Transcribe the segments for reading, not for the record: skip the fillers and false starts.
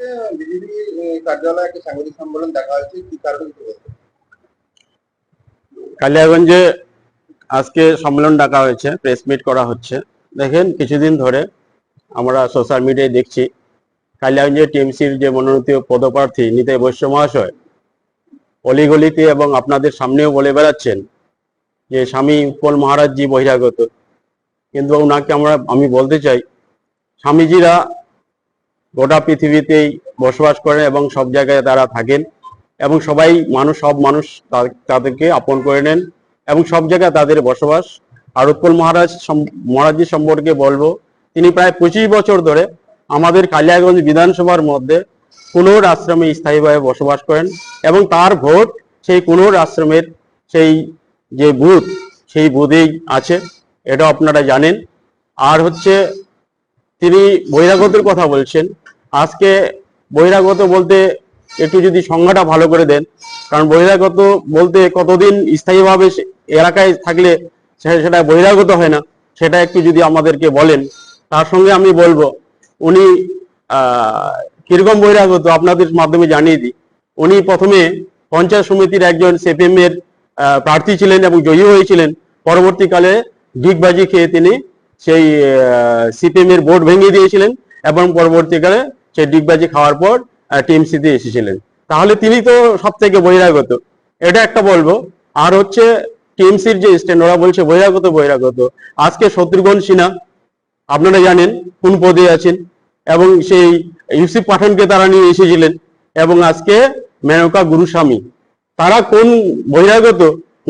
আজকে বিজেপি কার্যালয়ে একটা সাংবাদিক সম্মেলন দেখা হয়েছে, কি কারণে কিছু বলতে? কালিয়াগঞ্জে আজকে সম্মেলন ডাকা হয়েছে, প্রেস মিট করা হচ্ছে। দেখেন, কিছুদিন ধরে আমরা সোশ্যাল মিডিয়ায় দেখছি কালিয়াগঞ্জে টিএমসির যে মনোনীত পদপ্রার্থী নিতাই বৈশ্য মহাশয় অলিগলিতে এবং আপনাদের সামনেও বলে বেড়াচ্ছেন যে স্বামী উৎপল মহারাজজি বহিরাগত। কিন্তু ওনাকে আমি বলতে চাই, স্বামীজিরা গোটা পৃথিবীতেই বসবাস করেন এবং সব জায়গায় তারা থাকেন এবং সব মানুষ তাদেরকে আপন করে নেন এবং সব জায়গায় তাদের বসবাস। আর উৎপল মহারাজজি সম্পর্কে বলবো, তিনি প্রায় 25 বছর ধরে আমাদের কালিয়াগঞ্জ বিধানসভার মধ্যে কুনোর আশ্রমে স্থায়ীভাবে বসবাস করেন এবং তার ভোট সেই কুনোর আশ্রমের সেই যে বুথ, সেই বুথেই আছে, এটা আপনারা জানেন। আর হচ্ছে, তিনি বহিরাগতের কথা বলছেন। আজকে বহিরাগত বলতে একটু যদি সংজ্ঞাটা ভালো করে দেন, কারণ বহিরাগত বলতে কতদিন স্থায়ীভাবে এলাকায় থাকলে সেটা বহিরাগত হয় না, সেটা একটু যদি আমাদেরকে বলেন। তার সঙ্গে আমি বলবো, উনি কিরকম বহিরাগত আপনাদের মাধ্যমে জানিয়ে দিই। উনি প্রথমে পঞ্চায়েত সমিতির একজন সিপিএম এর প্রার্থী ছিলেন এবং জয়ী হয়েছিলেন। পরবর্তীকালে ডিগবাজি খেয়ে তিনি সেই সিপিএম এর ভোট ভেঙে দিয়েছিলেন এবং পরবর্তীকালে সেই ডিগবাজি খাওয়ার পর টিএমসিতে এসেছিলেন। তাহলে তিনি তো সব থেকে বহিরাগত, এটা একটা বলবো। আর হচ্ছে, টিএমসির যে স্ট্যান্ড, ওরা বলছে বহিরাগত বহিরাগত। আজকে শত্রুঘ্ন সিনহা আপনারা জানেন কোন পদে আছেন, এবং সেই ইউসুফ পাঠানকে তারা নিয়ে এসেছিলেন, এবং আজকে মেনকা গুরুস্বামী, তারা কোন বহিরাগত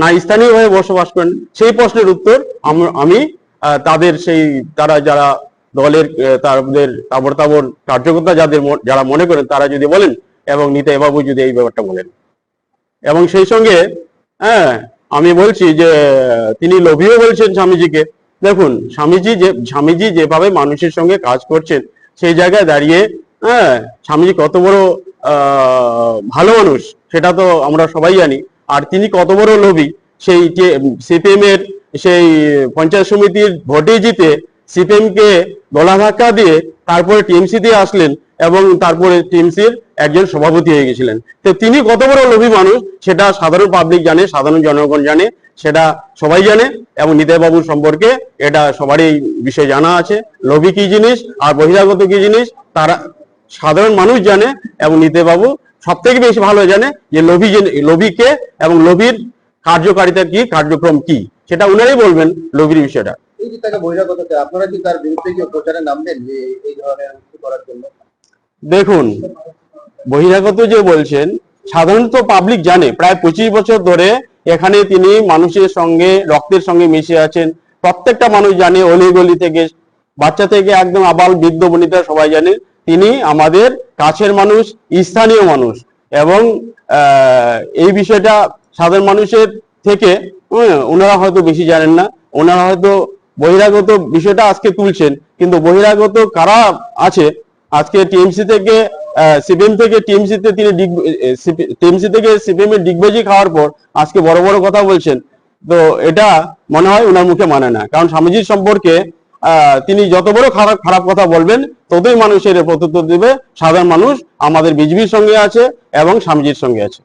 না স্থানীয়ভাবে বসবাস করেন? সেই প্রশ্নের উত্তর আমি তাদের সেই তারা যারা দলের তাদের তাবর তাবর কার্যকর্তা যারা মনে করেন, তারা যদি বলেন এবং নিতাই বাবু যদি এই ব্যাপারটা বলেন। এবং সেই সঙ্গে হ্যাঁ, আমি বলছি যে তিনি লোভীও বলছেন স্বামীজিকে। দেখুন, স্বামীজি যেভাবে মানুষের সঙ্গে কাজ করছেন, সেই জায়গায় দাঁড়িয়ে হ্যাঁ, স্বামীজি কত বড় ভালো মানুষ সেটা তো আমরা সবাই জানি। আর তিনি কত বড় লোভী, সেই সিপিএম এর সেই পঞ্চায়েত সমিতির ভোটে জিতে সিপিএম কে গলা ধাক্কা দিয়ে তারপরে টিএমসি দিয়ে আসলেন এবং তারপরে টিএমসির একজন সভাপতি হয়ে গেছিলেন। তো তিনি কত বড় লোভী মানুষ সেটা সাধারণ পাবলিক জানে, সাধারণ জনগণ জানে, সেটা সবাই জানে। এবং নিতাই বাবুর সম্পর্কে এটা সবারই বিষয় জানা আছে, লোভী কি জিনিস আর বহিরাগত কি জিনিস তারা সাধারণ মানুষ জানে। এবং নিতাই বাবু সব থেকে বেশি ভালো জানে যে লোভীকে এবং লোভীর কার্যকারিতা কি, কার্যক্রম কি, সেটা উনারাই বলবেন লোভীর বিষয়টা। এই যে তাকে বহিরাগত, আপনারা কি তার বিরুদ্ধে কি প্রচারে নামবেন যে এই ধরনের কিছু করার জন্য? দেখুন, বহিরাগত যে বলছেন, সাধারণত পাবলিক জানে প্রায় 25 বছর ধরে এখানে তিনি মানুষের সঙ্গে রক্তের সঙ্গে মিশে আছেন। প্রত্যেকটা মানুষ জানে, অলিগলি থেকে বাচ্চা থেকে একদম আবাল বৃদ্ধ বনিতা সবাই জানে তিনি আমাদের কাছের মানুষ, স্থানীয় মানুষ। এবং এই বিষয়টা সাধারণ মানুষের থেকে ওনারা হয়তো বেশি জানেন না। ওনারা হয়তো বহিরাগত বিষয়টা আজকে তুলছেন, কিন্তু বহিরাগত কারা আছে? আজকে টিএমসি থেকে সিপিএম থেকে টিএমসিতে তিনি টিএমসি থেকে সিপিএম এর ডিগবাজি খাওয়ার পর আজকে বড় বড় কথা বলছেন। তো এটা মনে হয় ওনার মুখে মানে না, কারণ স্বামীজির সম্পর্কে তিনি যত বড় খারাপ খারাপ কথা বলবেন ততই মানুষের প্রত্যুত্তর দিবে। সাধারণ মানুষ আমাদের বিজেপির সঙ্গে আছে এবং স্বামীজির সঙ্গে আছে।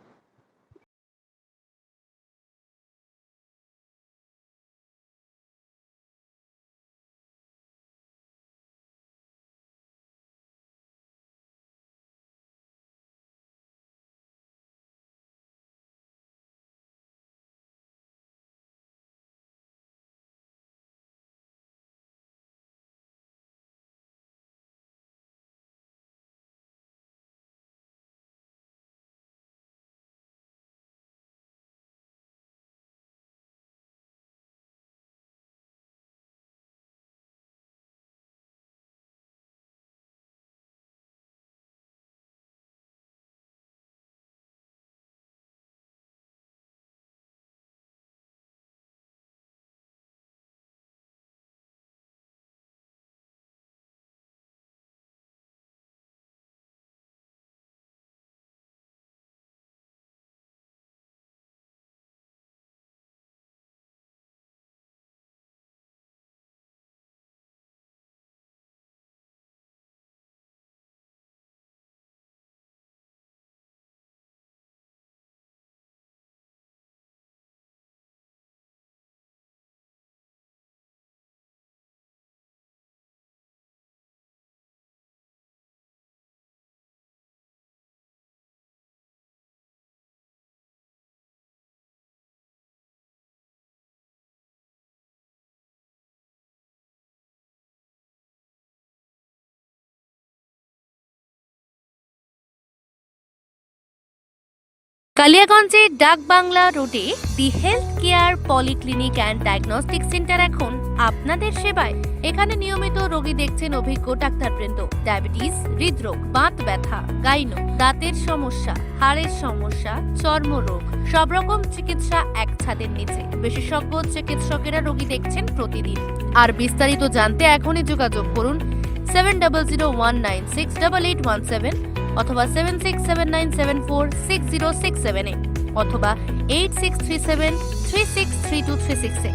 কালিয়াগঞ্জের ডাকবাংলা রোডে the health care polyclinic and diagnostic centre এখন আপনাদের সেবায়। এখানে নিয়মিত রোগী দেখছেন অভিজ্ঞ ডাক্তারবৃন্দ। ডায়াবেটিস, হৃদরোগ, বাত ব্যথা, গাইনো, দাঁতের সমস্যা, হাড়ের সমস্যা, চর্মরোগ, সব রকম চিকিৎসা এক ছাদের নিচে। বিশেষজ্ঞ চিকিৎসকেরা রোগী দেখছেন প্রতিদিন। আর বিস্তারিত জানতে এখনই যোগাযোগ করুন 7001968817 অথবা 7679746067 অথবা 8637363236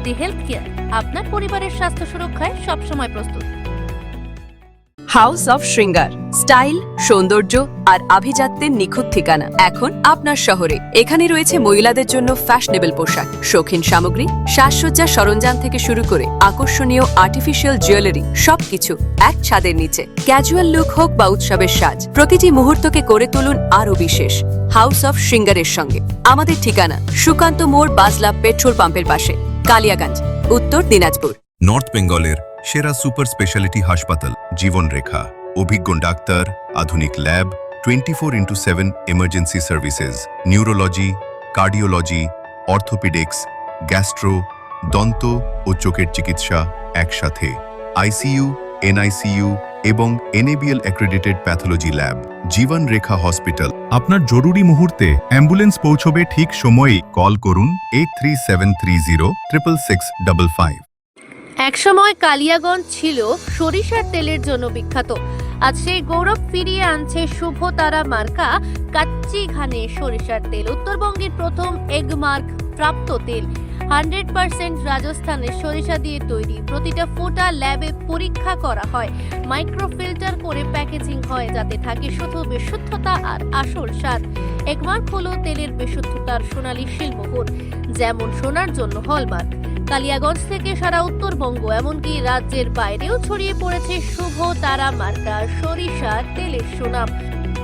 দি হেলথ কেয়ার আপনার পরিবারের স্বাস্থ্য সুরক্ষায় সবসময় প্রস্তুত। হাউস অফ শৃঙ্গার, স্টাইল, সৌন্দর্য আর আভিজাত্যের নিখুঁত ঠিকানা এখন আপনার শহরে। এখানে রয়েছে মহিলাদের জন্য ফ্যাশনেবল পোশাক, শৌখিন সামগ্রী, সাজসজ্জা সরঞ্জাম থেকে শুরু করে আকর্ষণীয় আর্টিফিশিয়াল জুয়েলারি, সবকিছু এক ছাদের নিচে। ক্যাজুয়াল লুক হোক বা উৎসবের সাজ, প্রতিটি মুহূর্তকে করে তুলুন আরও বিশেষ। হাউস অফ শৃঙ্গারের সঙ্গে আমাদের ঠিকানা সুকান্ত মোড়, বাজলা পেট্রোল পাম্পের পাশে, কালিয়াগঞ্জ, উত্তর দিনাজপুর। নর্থ বেঙ্গলের সেরা সুপার স্পেশালিটি হাসপাতাল জীবনরেখা, অভিজ্ঞ ডাক্তার, আধুনিক lab, 24x7 emergency services, neurology, cardiology, orthopaedics, gastro, দন্ত ও চোখের চিকিৎসা একসাথে, আইসিইউ, এনআইসিইউ এবং NABL accredited pathology lab. জীবনরেখা hospital. আপনার জরুরি মুহূর্তে অ্যাম্বুলেন্স পৌঁছবে ঠিক সময়েই। কল করুন 8373066555। একসময় কালিয়াগঞ্জ ছিল সরিষার তেলের জন্য বিখ্যাত। আজ সেই গৌরব ফিরিয়ে আনছে শুভ তারা মার্কা কাচ্চি ঘানে সরিষার তেল। উত্তরবঙ্গের প্রথম এগ মার্ক প্রাপ্ত তেল, 100% রাজস্থানের সরিষা দিয়ে তৈরি। প্রতিটা ফোঁটা ল্যাবে পরীক্ষা করা হয়, মাইক্রো ফিল্টার করে প্যাকেজিং হয় যাতে থাকে শুধু বিশুদ্ধতা আর আসল স্বাদ। এগমার্ক হলো তেলের বিশুদ্ধতার সোনালী শিলমোহর, যেমন সোনার জন্য হলমার্ক। কালিয়াগঞ্জ থেকে সারা উত্তরবঙ্গ এমনকি রাজ্যের বাইরেও ছড়িয়ে পড়েছে শুভ তারা মার্কা সরিষার তেলের সুনাম।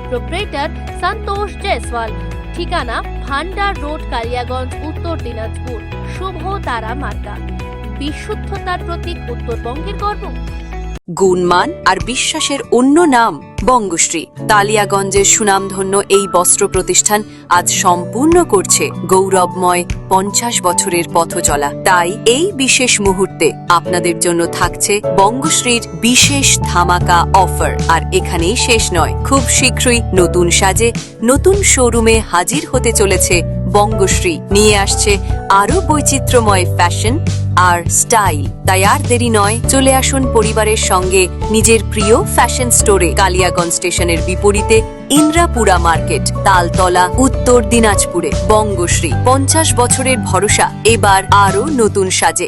প্রোপ্রাইটার সন্তোষ জয়সওয়াল, ঠিকানা ভান্ডার রোড, কালিয়াগঞ্জ, উত্তর দিনাজপুর। শুভ তারা মার্কা, বিশুদ্ধতার প্রতীক, উত্তরবঙ্গের গর্ব। গুণমান আর বিশ্বাসের অন্য নাম বঙ্গশ্রী। কালিয়াগঞ্জের সুনামধন্য এই বস্ত্র প্রতিষ্ঠান আজ সম্পূর্ণ করছে গৌরবময় 50 বছরের পথ চলা। তাই এই বিশেষ মুহূর্তে আপনাদের জন্য থাকছে বঙ্গশ্রীর বিশেষ ধামাকা অফার। আর এখানেই শেষ নয়, খুব শীঘ্রই নতুন সাজে নতুন শোরুমে হাজির হতে চলেছে বঙ্গশ্রী। নিয়ে আসছে আরো বৈচিত্র্যময় ফ্যাশন আর স্টাইল। তাই আর দেরি নয়, চলে আসুন পরিবারের সঙ্গে নিজের প্রিয় ফ্যাশন স্টোরে। কালিয়াগঞ্জ স্টেশনের বিপরীতে ইন্দ্রাপুরা মার্কেট, তালতলা, উত্তর দিনাজপুরে। বঙ্গশ্রী, 50 বছরের ভরসা এবার আরো নতুন সাজে।